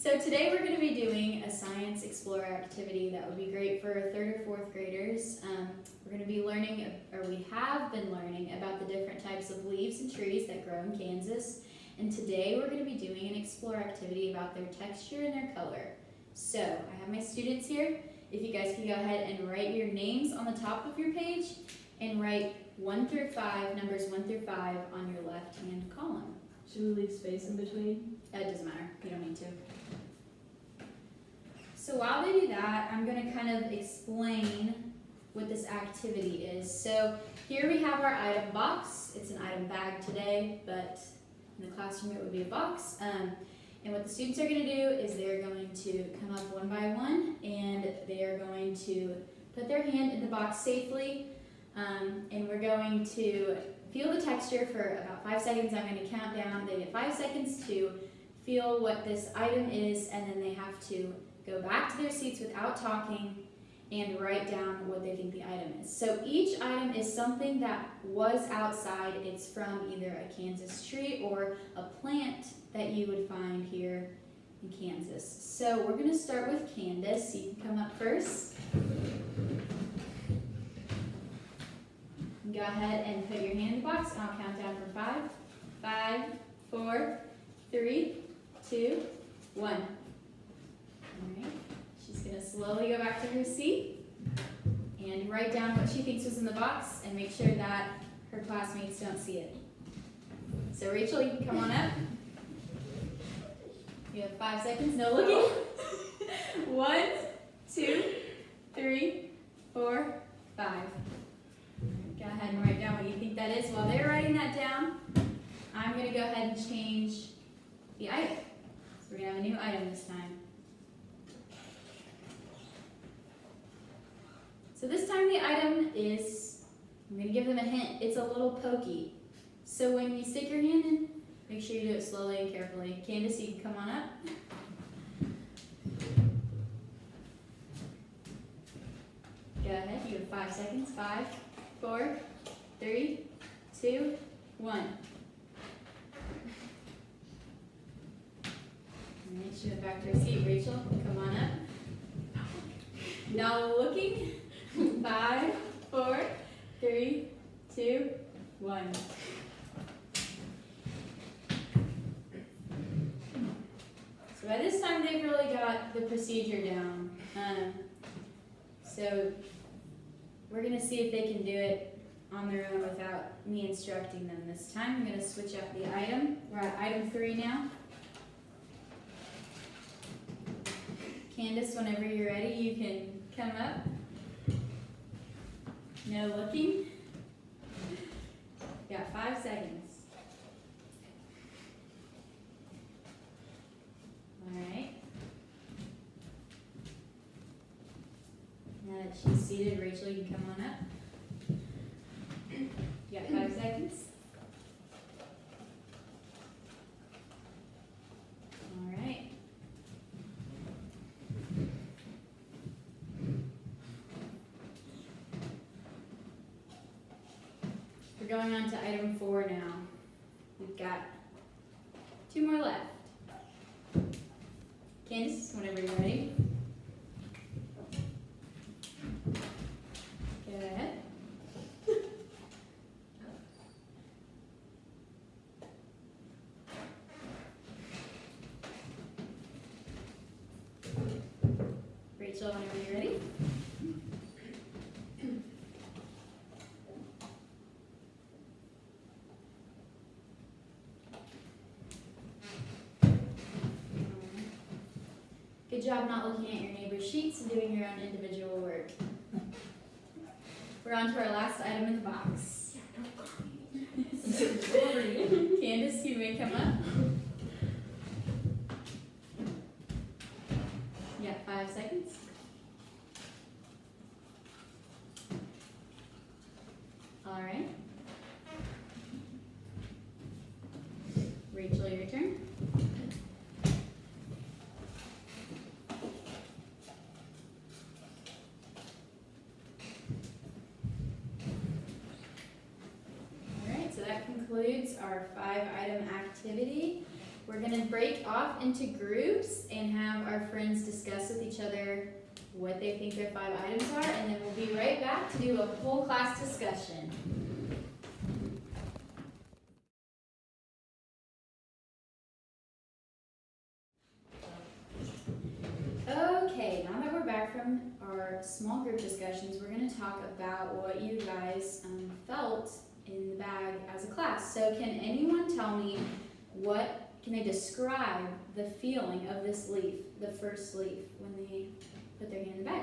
So today we're going to be doing a Science Explorer activity that would be great for 3rd or 4th graders. We're going to be learning, or we have been learning, about the different types of leaves and trees that grow in Kansas. And today we're going to be doing an Explore activity about their texture and their color. So I have my students here. If you guys can go ahead and write your names on the top of your page and write 1 through 5, numbers 1 through 5 on your left-hand column. Should we leave space in between? It doesn't matter, you don't need to. So while they do that, I'm going to kind of explain what this activity is. So here we have our item box. It's an item bag today, but in the classroom it would be a box. And what the students are going to do is they're going to come up one by one, and they are going to put their hand in the box safely, and we're going to feel the texture for about 5 seconds. I'm going to count down. They get 5 seconds to feel what this item is, and then they have to go back to their seats without talking and write down what they think the item is. So each item is something that was outside. It's from either a Kansas tree or a plant that you would find here in Kansas. So we're going to start with Candace. You can come up first. Go ahead and put your hand in the box, and I'll count down from 5. 5, 4, 3, 2, 1. Alright, she's going to slowly go back to her seat and write down what she thinks was in the box and make sure that her classmates don't see it. So Rachel, you can come on up. You have 5 seconds, no looking. 1, 2, 3, 4, 5. Go ahead and write down what you think that is. While they're writing that down, I'm going to go ahead and change the item. So we're going to have a new item this time. So this time the item is, I'm going to give them a hint, it's a little pokey. So when you stick your hand in, make sure you do it slowly and carefully. Candace, you can come on up. Go ahead, you have 5 seconds. 5, 4, 3, 2, 1. Alright, she went back to her seat. Rachel, come on up. Now looking. 5, 4, 3, 2, 1. So by this time they've really got the procedure down. So we're going to see if they can do it on their own without me instructing them this time. I'm going to switch up the item. We're at item 3 now. Candace, whenever you're ready, you can come up. No looking. Got 5 seconds. Alright. Now that she's seated, Rachel, you can come on up. You got 5 seconds. Alright. We're going on to item 4 now. We've got 2 more left. Candace, whenever you're ready. Go ahead. Rachel, whenever you're ready. Good job not looking at your neighbor's sheets and doing your own individual work. We're on to our last item in the box. Candace, you may come up. You got 5 seconds. All right. Rachel, your turn. Concludes our 5-item activity. We're going to break off into groups and discuss with each other what they think their 5 items are, and then we'll be right back to do a whole class discussion. Okay, now that we're back from our small group discussions, we're going to talk about what you guys felt in the bag as a class. So can anyone tell me can they describe the feeling of this leaf, the first leaf, when they put their hand in the bag?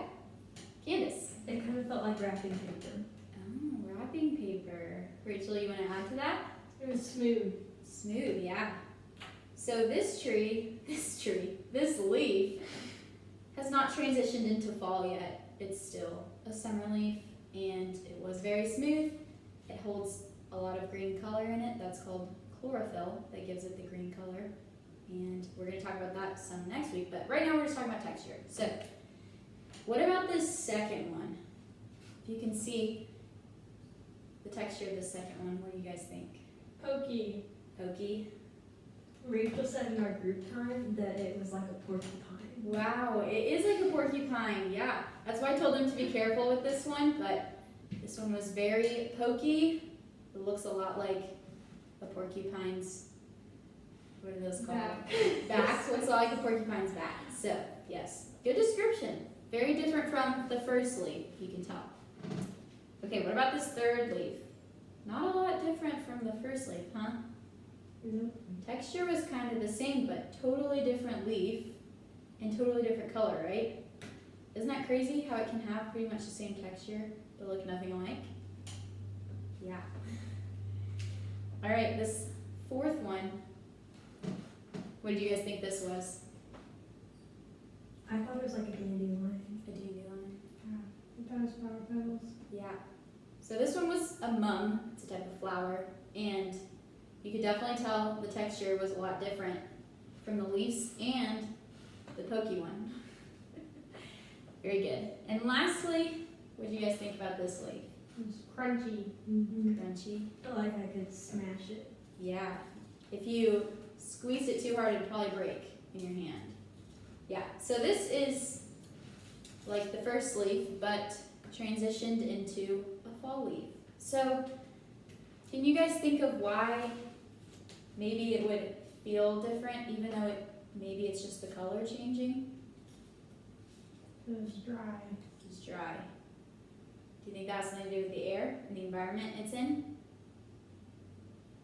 Candace. It kind of felt like wrapping paper. Oh, wrapping paper. Rachel, you want to add to that? It was smooth. Smooth, yeah. So this leaf has not transitioned into fall yet. It's still a summer leaf, and it was very smooth. It holds a lot of green color in it. That's called chlorophyll that gives it the green color. And we're going to talk about that some next week, but right now we're just talking about texture. So what about this second one? If you can see the texture of the second one, what do you guys think? Pokey. Pokey? Rachel said in our group time that it was like a porcupine. Wow, it is like a porcupine, yeah. That's why I told them to be careful with this one, but this one was very pokey. It looks a lot like a porcupine's, what are those called? Back. Looks a lot like a porcupine's back. So, yes, good description. Very different from the first leaf, you can tell. Okay, what about this third leaf? Not a lot different from the first leaf, huh? No. Texture was kind of the same, but totally different leaf and totally different color, right? Isn't that crazy how it can have pretty much the same texture but look nothing alike? Yeah. All right, this fourth one, what did you guys think this was? I thought it was like a dandelion. A dandelion? I thought it was flower petals. Yeah. So this one was a mum, it's a type of flower, and you could definitely tell the texture was a lot different from the leaves and the pokey one. Very good. And lastly, what do you guys think about this leaf? It was crunchy. Mm-hmm. Crunchy? I feel like I could smash it. Yeah. If you squeezed it too hard, it'd probably break in your hand. Yeah. So this is like the first leaf, but transitioned into a fall leaf. So can you guys think of why maybe it would feel different, even though maybe it's just the color changing? It was dry. It's dry. Do you think that has something to do with the air and the environment it's in?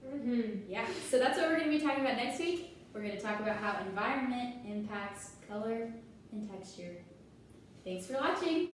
Mm-hmm. Yeah. So that's what we're going to be talking about next week. We're going to talk about how environment impacts color and texture. Thanks for watching.